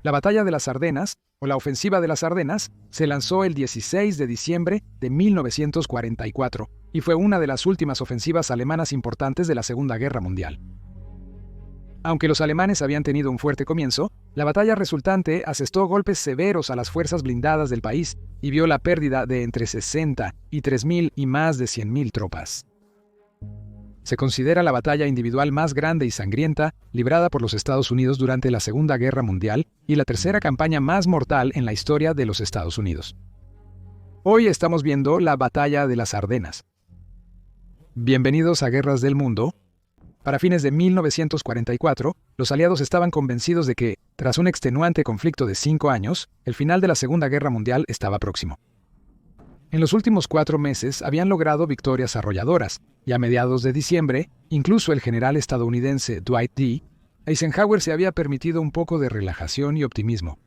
La Batalla de las Ardenas, o la Ofensiva de las Ardenas, se lanzó el 16 de diciembre de 1944 y fue una de las últimas ofensivas alemanas importantes de la Segunda Guerra Mundial. Aunque los alemanes habían tenido un fuerte comienzo, la batalla resultante asestó golpes severos a las fuerzas blindadas del país y vio la pérdida de entre 60 y 3.000 y más de 100.000 tropas. Se considera la batalla individual más grande y sangrienta librada por los Estados Unidos durante la Segunda Guerra Mundial y la tercera campaña más mortal en la historia de los Estados Unidos. Hoy estamos viendo la Batalla de las Ardenas. Bienvenidos a Guerras del Mundo. Para fines de 1944, los aliados estaban convencidos de que, tras un extenuante conflicto de 5 años, el final de la Segunda Guerra Mundial estaba próximo. En los últimos 4 meses habían logrado victorias arrolladoras, y a mediados de diciembre, incluso el general estadounidense Dwight D. Eisenhower se había permitido un poco de relajación y optimismo.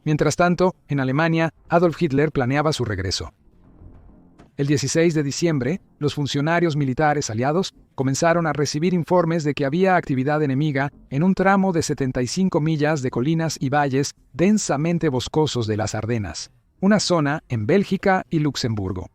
Mientras tanto, en Alemania, Adolf Hitler planeaba su regreso. El 16 de diciembre, los funcionarios militares aliados comenzaron a recibir informes de que había actividad enemiga en un tramo de 75 millas de colinas y valles densamente boscosos de las Ardenas, una zona en Bélgica y Luxemburgo.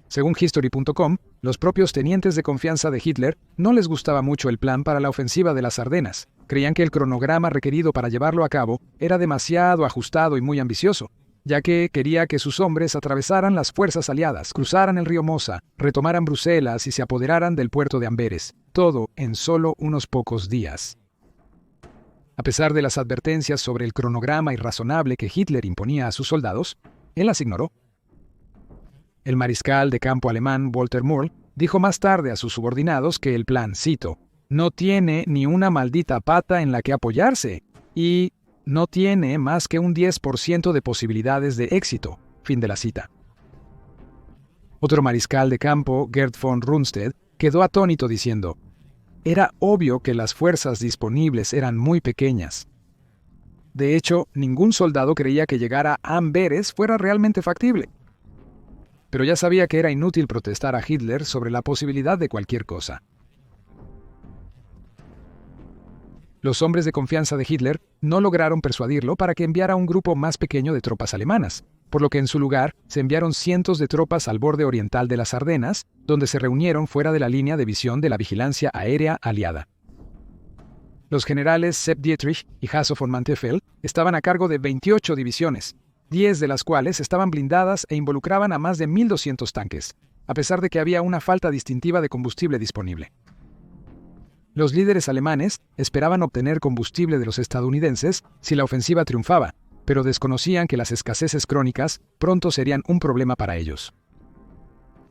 Según History.com, los propios tenientes de confianza de Hitler no les gustaba mucho el plan para la ofensiva de las Ardenas. Creían que el cronograma requerido para llevarlo a cabo era demasiado ajustado y muy ambicioso, ya que quería que sus hombres atravesaran las fuerzas aliadas, cruzaran el río Mosa, retomaran Bruselas y se apoderaran del puerto de Amberes, todo en solo unos pocos días. A pesar de las advertencias sobre el cronograma irrazonable que Hitler imponía a sus soldados, él las ignoró. El mariscal de campo alemán Walter Murl dijo más tarde a sus subordinados que el plan, cito, no tiene ni una maldita pata en la que apoyarse y no tiene más que un 10% de posibilidades de éxito. Fin de la cita. Otro mariscal de campo, Gerd von Rundstedt, quedó atónito diciendo, era obvio que las fuerzas disponibles eran muy pequeñas. De hecho, ningún soldado creía que llegar a Amberes fuera realmente factible. Pero ya sabía que era inútil protestar a Hitler sobre la posibilidad de cualquier cosa. Los hombres de confianza de Hitler no lograron persuadirlo para que enviara un grupo más pequeño de tropas alemanas, por lo que en su lugar se enviaron cientos de tropas al borde oriental de las Ardenas, donde se reunieron fuera de la línea de visión de la vigilancia aérea aliada. Los generales Sepp Dietrich y Hasso von Manteuffel estaban a cargo de 28 divisiones, 10 de las cuales estaban blindadas e involucraban a más de 1.200 tanques, a pesar de que había una falta distintiva de combustible disponible. Los líderes alemanes esperaban obtener combustible de los estadounidenses si la ofensiva triunfaba, pero desconocían que las escaseces crónicas pronto serían un problema para ellos.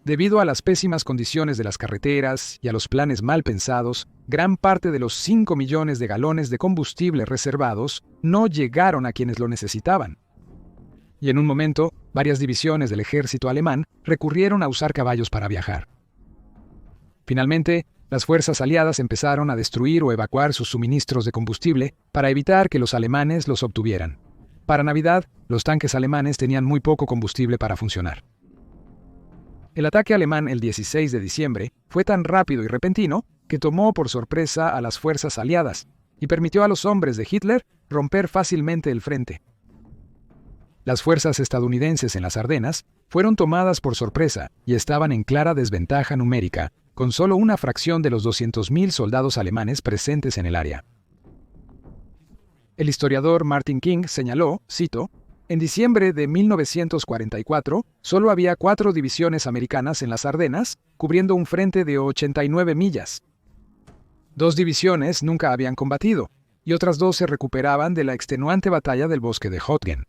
Debido a las pésimas condiciones de las carreteras y a los planes mal pensados, gran parte de los 5 millones de galones de combustible reservados no llegaron a quienes lo necesitaban. Y en un momento, varias divisiones del ejército alemán recurrieron a usar caballos para viajar. Finalmente, las fuerzas aliadas empezaron a destruir o evacuar sus suministros de combustible para evitar que los alemanes los obtuvieran. Para Navidad, los tanques alemanes tenían muy poco combustible para funcionar. El ataque alemán el 16 de diciembre fue tan rápido y repentino que tomó por sorpresa a las fuerzas aliadas y permitió a los hombres de Hitler romper fácilmente el frente. Las fuerzas estadounidenses en las Ardenas fueron tomadas por sorpresa y estaban en clara desventaja numérica, con solo una fracción de los 200.000 soldados alemanes presentes en el área. El historiador Martin King señaló, cito, en diciembre de 1944, solo había 4 divisiones americanas en las Ardenas, cubriendo un frente de 89 millas. 2 divisiones nunca habían combatido, y otras 2 se recuperaban de la extenuante batalla del bosque de Hothgen.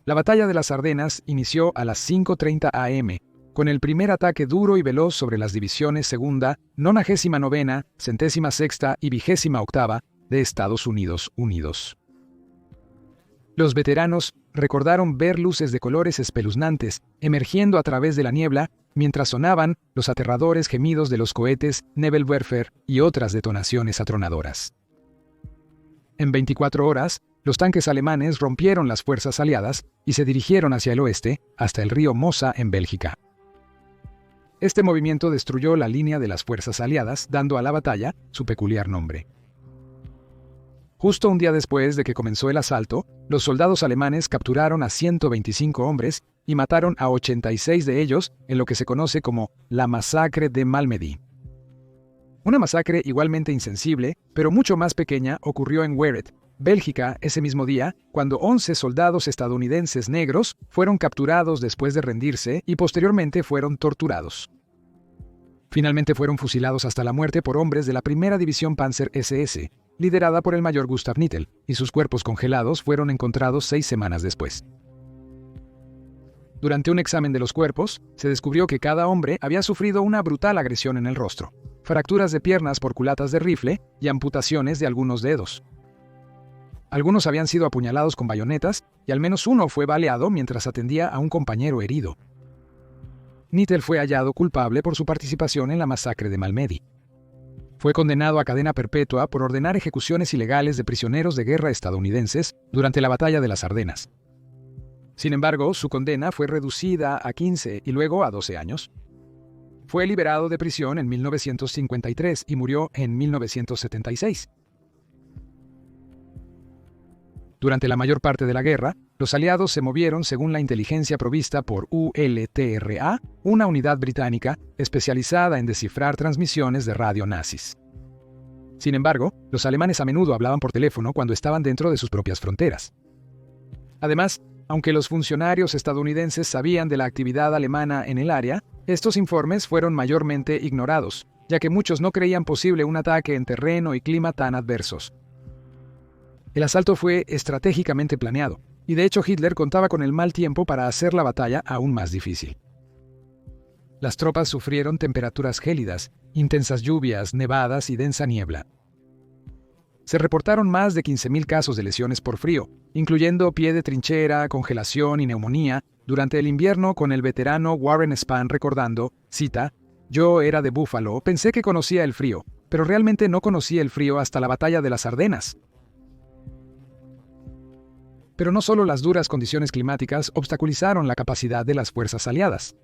La batalla de las Ardenas inició a las 5:30 am, con el primer ataque duro y veloz sobre las divisiones segunda, 99ª, 106ª y 28ª de Estados Unidos unidos. Los veteranos recordaron ver luces de colores espeluznantes emergiendo a través de la niebla mientras sonaban los aterradores gemidos de los cohetes Nebelwerfer y otras detonaciones atronadoras. En 24 horas, los tanques alemanes rompieron las fuerzas aliadas y se dirigieron hacia el oeste, hasta el río Mosa en Bélgica. Este movimiento destruyó la línea de las fuerzas aliadas, dando a la batalla su peculiar nombre. Justo un día después de que comenzó el asalto, los soldados alemanes capturaron a 125 hombres y mataron a 86 de ellos en lo que se conoce como la masacre de Malmedy. Una masacre igualmente insensible, pero mucho más pequeña, ocurrió en Weret, Bélgica, ese mismo día, cuando 11 soldados estadounidenses negros fueron capturados después de rendirse y posteriormente fueron torturados. Finalmente fueron fusilados hasta la muerte por hombres de la primera división Panzer SS, liderada por el mayor Gustav Knittel, y sus cuerpos congelados fueron encontrados 6 semanas después. Durante un examen de los cuerpos, se descubrió que cada hombre había sufrido una brutal agresión en el rostro, fracturas de piernas por culatas de rifle y amputaciones de algunos dedos. Algunos habían sido apuñalados con bayonetas y al menos uno fue baleado mientras atendía a un compañero herido. Knittel fue hallado culpable por su participación en la masacre de Malmedy. Fue condenado a cadena perpetua por ordenar ejecuciones ilegales de prisioneros de guerra estadounidenses durante la batalla de las Ardenas. Sin embargo, su condena fue reducida a 15 y luego a 12 años. Fue liberado de prisión en 1953 y murió en 1976. Durante la mayor parte de la guerra, los aliados se movieron según la inteligencia provista por ULTRA, una unidad británica especializada en descifrar transmisiones de radio nazis. Sin embargo, los alemanes a menudo hablaban por teléfono cuando estaban dentro de sus propias fronteras. Además, aunque los funcionarios estadounidenses sabían de la actividad alemana en el área, estos informes fueron mayormente ignorados, ya que muchos no creían posible un ataque en terreno y clima tan adversos. El asalto fue estratégicamente planeado, y de hecho Hitler contaba con el mal tiempo para hacer la batalla aún más difícil. Las tropas sufrieron temperaturas gélidas, intensas lluvias, nevadas y densa niebla. Se reportaron más de 15.000 casos de lesiones por frío, incluyendo pie de trinchera, congelación y neumonía, durante el invierno, con el veterano Warren Spahn recordando, cita, «Yo era de Búfalo, pensé que conocía el frío, pero realmente no conocí el frío hasta la batalla de las Ardenas». Pero no solo las duras condiciones climáticas obstaculizaron la capacidad de las fuerzas aliadas.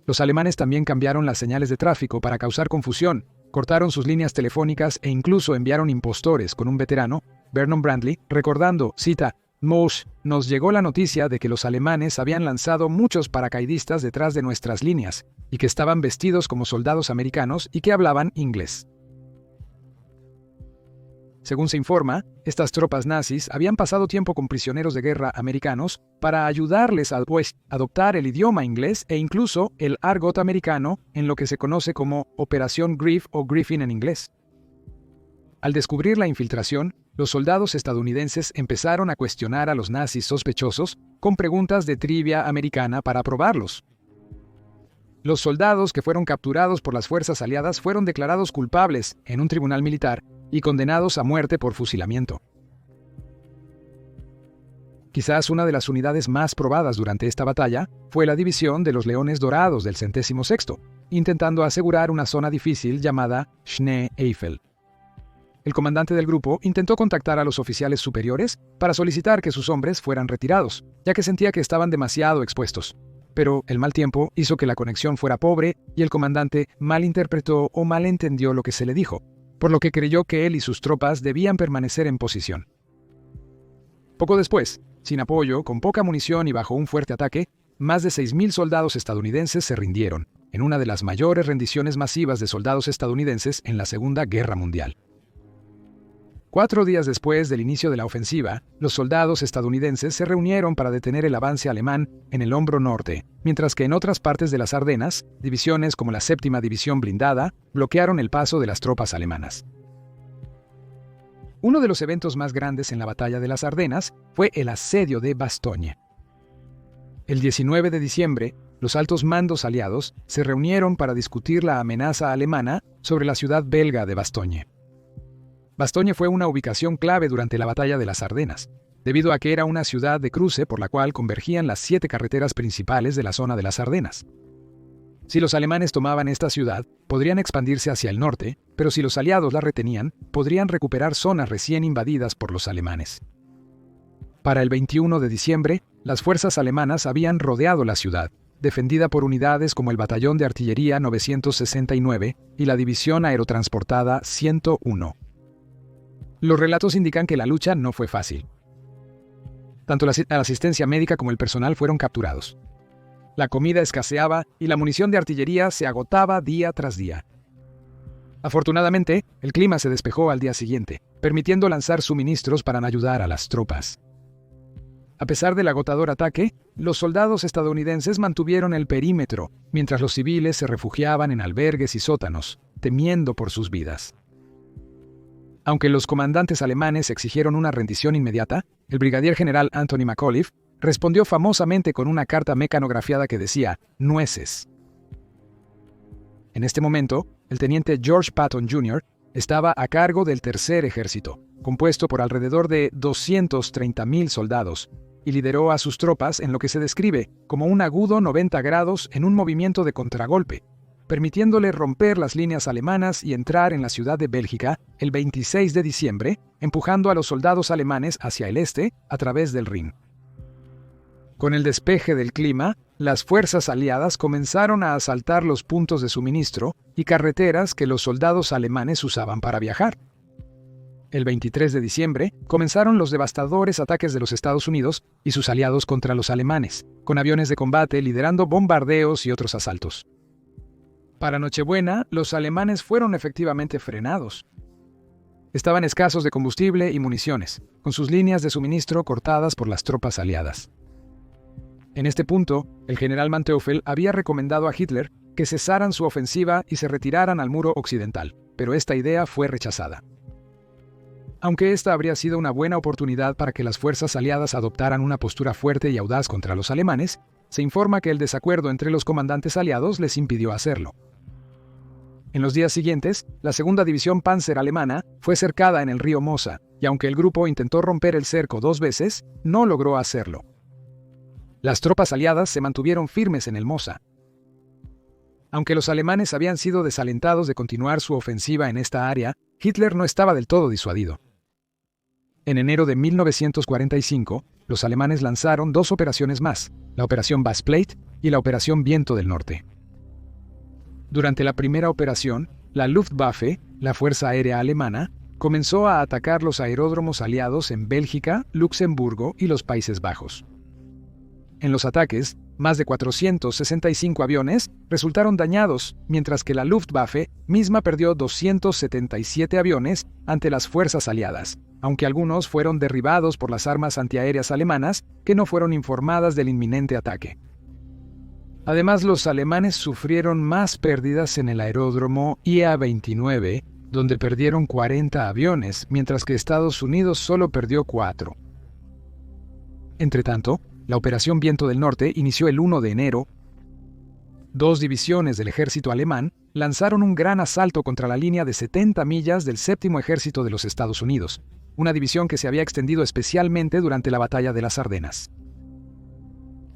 Los alemanes también cambiaron las señales de tráfico para causar confusión, cortaron sus líneas telefónicas e incluso enviaron impostores con un veterano, Vernon Brandley, recordando, cita, «Mosh, nos llegó la noticia de que los alemanes habían lanzado muchos paracaidistas detrás de nuestras líneas y que estaban vestidos como soldados americanos y que hablaban inglés». Según se informa, estas tropas nazis habían pasado tiempo con prisioneros de guerra americanos para ayudarles a adoptar el idioma inglés e incluso el argot americano en lo que se conoce como Operación Griff o Griffin en inglés. Al descubrir la infiltración, los soldados estadounidenses empezaron a cuestionar a los nazis sospechosos con preguntas de trivia americana para probarlos. Los soldados que fueron capturados por las fuerzas aliadas fueron declarados culpables en un tribunal militar y condenados a muerte por fusilamiento. Quizás una de las unidades más probadas durante esta batalla fue la división de los Leones Dorados del 116º, intentando asegurar una zona difícil llamada Schnee-Eifel. El comandante del grupo intentó contactar a los oficiales superiores para solicitar que sus hombres fueran retirados, ya que sentía que estaban demasiado expuestos. Pero el mal tiempo hizo que la conexión fuera pobre y el comandante malinterpretó o malentendió lo que se le dijo, por lo que creyó que él y sus tropas debían permanecer en posición. Poco después, sin apoyo, con poca munición y bajo un fuerte ataque, más de 6.000 soldados estadounidenses se rindieron, en una de las mayores rendiciones masivas de soldados estadounidenses en la Segunda Guerra Mundial. 4 días después del inicio de la ofensiva, los soldados estadounidenses se reunieron para detener el avance alemán en el hombro norte, mientras que en otras partes de las Ardenas, divisiones como la 7ª División Blindada bloquearon el paso de las tropas alemanas. Uno de los eventos más grandes en la batalla de las Ardenas fue el asedio de Bastogne. El 19 de diciembre, los altos mandos aliados se reunieron para discutir la amenaza alemana sobre la ciudad belga de Bastogne. Bastogne fue una ubicación clave durante la batalla de las Ardenas, debido a que era una ciudad de cruce por la cual convergían las 7 carreteras principales de la zona de las Ardenas. Si los alemanes tomaban esta ciudad, podrían expandirse hacia el norte, pero si los aliados la retenían, podrían recuperar zonas recién invadidas por los alemanes. Para el 21 de diciembre, las fuerzas alemanas habían rodeado la ciudad, defendida por unidades como el Batallón de Artillería 969 y la División Aerotransportada 101. Los relatos indican que la lucha no fue fácil. Tanto la asistencia médica como el personal fueron capturados. La comida escaseaba y la munición de artillería se agotaba día tras día. Afortunadamente, el clima se despejó al día siguiente, permitiendo lanzar suministros para ayudar a las tropas. A pesar del agotador ataque, los soldados estadounidenses mantuvieron el perímetro, mientras los civiles se refugiaban en albergues y sótanos, temiendo por sus vidas. Aunque los comandantes alemanes exigieron una rendición inmediata, el brigadier general Anthony McAuliffe respondió famosamente con una carta mecanografiada que decía «nueces». En este momento, el teniente George Patton Jr. estaba a cargo del Tercer Ejército, compuesto por alrededor de 230,000 soldados, y lideró a sus tropas en lo que se describe como un agudo 90 grados en un movimiento de contragolpe, permitiéndole romper las líneas alemanas y entrar en la ciudad de Bélgica el 26 de diciembre, empujando a los soldados alemanes hacia el este a través del Rin. Con el despeje del clima, las fuerzas aliadas comenzaron a asaltar los puntos de suministro y carreteras que los soldados alemanes usaban para viajar. El 23 de diciembre comenzaron los devastadores ataques de los Estados Unidos y sus aliados contra los alemanes, con aviones de combate liderando bombardeos y otros asaltos. Para Nochebuena, los alemanes fueron efectivamente frenados. Estaban escasos de combustible y municiones, con sus líneas de suministro cortadas por las tropas aliadas. En este punto, el general Manteuffel había recomendado a Hitler que cesaran su ofensiva y se retiraran al muro occidental, pero esta idea fue rechazada. Aunque esta habría sido una buena oportunidad para que las fuerzas aliadas adoptaran una postura fuerte y audaz contra los alemanes, se informa que el desacuerdo entre los comandantes aliados les impidió hacerlo. En los días siguientes, la segunda división Panzer alemana fue cercada en el río Mosa, y aunque el grupo intentó romper el cerco 2 veces, no logró hacerlo. Las tropas aliadas se mantuvieron firmes en el Mosa. Aunque los alemanes habían sido desalentados de continuar su ofensiva en esta área, Hitler no estaba del todo disuadido. En enero de 1945, los alemanes lanzaron 2 operaciones más, la Operación Bassplate y la Operación Viento del Norte. Durante la primera operación, la Luftwaffe, la Fuerza Aérea Alemana, comenzó a atacar los aeródromos aliados en Bélgica, Luxemburgo y los Países Bajos. En los ataques, más de 465 aviones resultaron dañados, mientras que la Luftwaffe misma perdió 277 aviones ante las fuerzas aliadas, aunque algunos fueron derribados por las armas antiaéreas alemanas que no fueron informadas del inminente ataque. Además, los alemanes sufrieron más pérdidas en el aeródromo IA-29, donde perdieron 40 aviones, mientras que Estados Unidos solo perdió 4. Entretanto, la Operación Viento del Norte inició el 1 de enero. 2 divisiones del ejército alemán lanzaron un gran asalto contra la línea de 70 millas del Séptimo Ejército de los Estados Unidos, una división que se había extendido especialmente durante la Batalla de las Ardenas.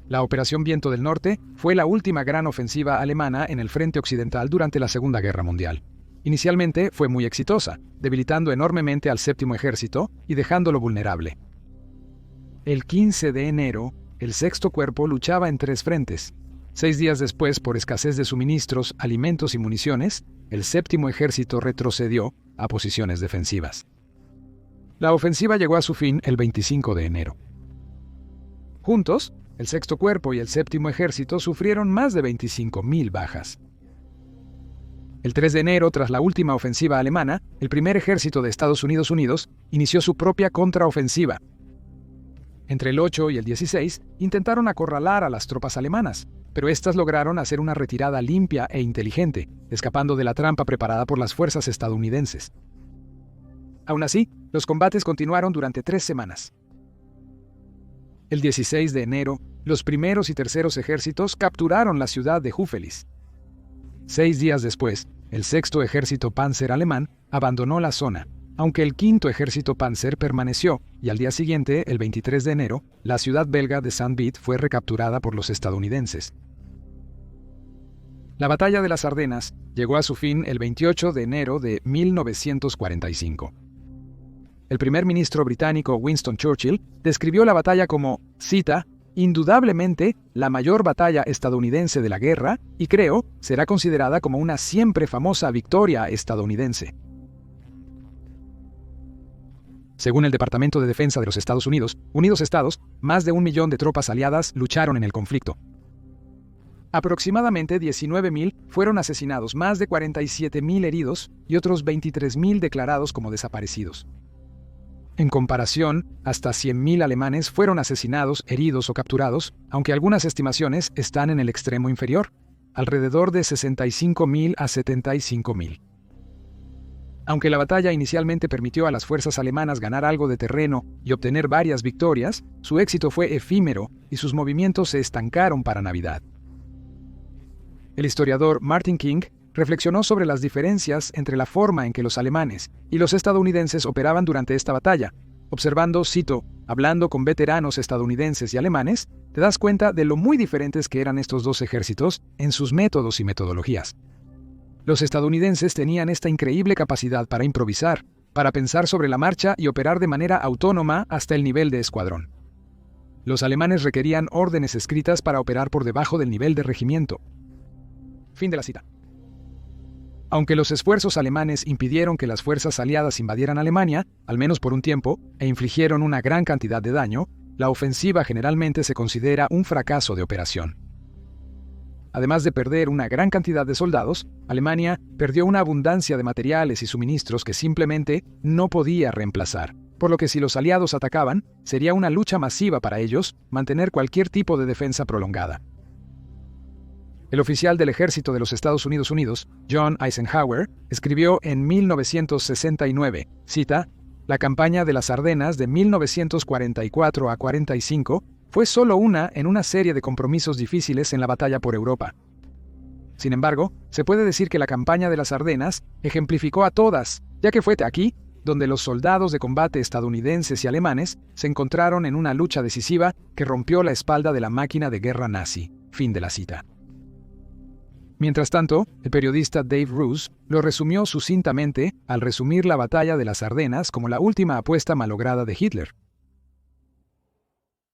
La Operación Viento del Norte fue la última gran ofensiva alemana en el frente occidental durante la Segunda Guerra Mundial. Inicialmente fue muy exitosa, debilitando enormemente al Séptimo Ejército y dejándolo vulnerable. El 15 de enero, el Sexto Cuerpo luchaba en 3 frentes. 6 días después, por escasez de suministros, alimentos y municiones, el Séptimo Ejército retrocedió a posiciones defensivas. La ofensiva llegó a su fin el 25 de enero. Juntos, el Sexto Cuerpo y el Séptimo Ejército sufrieron más de 25,000 bajas. El 3 de enero, tras la última ofensiva alemana, el Primer Ejército de Estados Unidos inició su propia contraofensiva. Entre el 8 y el 16, intentaron acorralar a las tropas alemanas, pero éstas lograron hacer una retirada limpia e inteligente, escapando de la trampa preparada por las fuerzas estadounidenses. Aún así, los combates continuaron durante 3 semanas. El 16 de enero, los primeros y terceros ejércitos capturaron la ciudad de Húfelis. 6 días después, el Sexto Ejército Panzer alemán abandonó la zona, aunque el Quinto Ejército Panzer permaneció, y al día siguiente, el 23 de enero, la ciudad belga de Saint-Vith fue recapturada por los estadounidenses. La Batalla de las Ardenas llegó a su fin el 28 de enero de 1945. El primer ministro británico Winston Churchill describió la batalla como, cita, indudablemente la mayor batalla estadounidense de la guerra y creo será considerada como una siempre famosa victoria estadounidense. Según el Departamento de Defensa de los Estados Unidos, Unidos Estados, más de 1 millón de tropas aliadas lucharon en el conflicto. Aproximadamente 19.000 fueron asesinados, más de 47.000 heridos y otros 23.000 declarados como desaparecidos. En comparación, hasta 100.000 alemanes fueron asesinados, heridos o capturados, aunque algunas estimaciones están en el extremo inferior, alrededor de 65.000 a 75.000. Aunque la batalla inicialmente permitió a las fuerzas alemanas ganar algo de terreno y obtener varias victorias, su éxito fue efímero y sus movimientos se estancaron para Navidad. El historiador Martin King reflexionó sobre las diferencias entre la forma en que los alemanes y los estadounidenses operaban durante esta batalla. Observando, cito, hablando con veteranos estadounidenses y alemanes, te das cuenta de lo muy diferentes que eran estos dos ejércitos en sus métodos y metodologías. Los estadounidenses tenían esta increíble capacidad para improvisar, para pensar sobre la marcha y operar de manera autónoma hasta el nivel de escuadrón. Los alemanes requerían órdenes escritas para operar por debajo del nivel de regimiento. Fin de la cita. Aunque los esfuerzos alemanes impidieron que las fuerzas aliadas invadieran Alemania, al menos por un tiempo, e infligieron una gran cantidad de daño, la ofensiva generalmente se considera un fracaso de operación. Además de perder una gran cantidad de soldados, Alemania perdió una abundancia de materiales y suministros que simplemente no podía reemplazar, por lo que si los aliados atacaban, sería una lucha masiva para ellos mantener cualquier tipo de defensa prolongada. El oficial del Ejército de los Estados Unidos, John Eisenhower, escribió en 1969, cita, «La campaña de las Ardenas de 1944 a 45 fue solo una en una serie de compromisos difíciles en la batalla por Europa. Sin embargo, se puede decir que la campaña de las Ardenas ejemplificó a todas, ya que fue aquí donde los soldados de combate estadounidenses y alemanes se encontraron en una lucha decisiva que rompió la espalda de la máquina de guerra nazi». Fin de la cita. Mientras tanto, el periodista Dave Roos lo resumió sucintamente al resumir la batalla de las Ardenas como la última apuesta malograda de Hitler.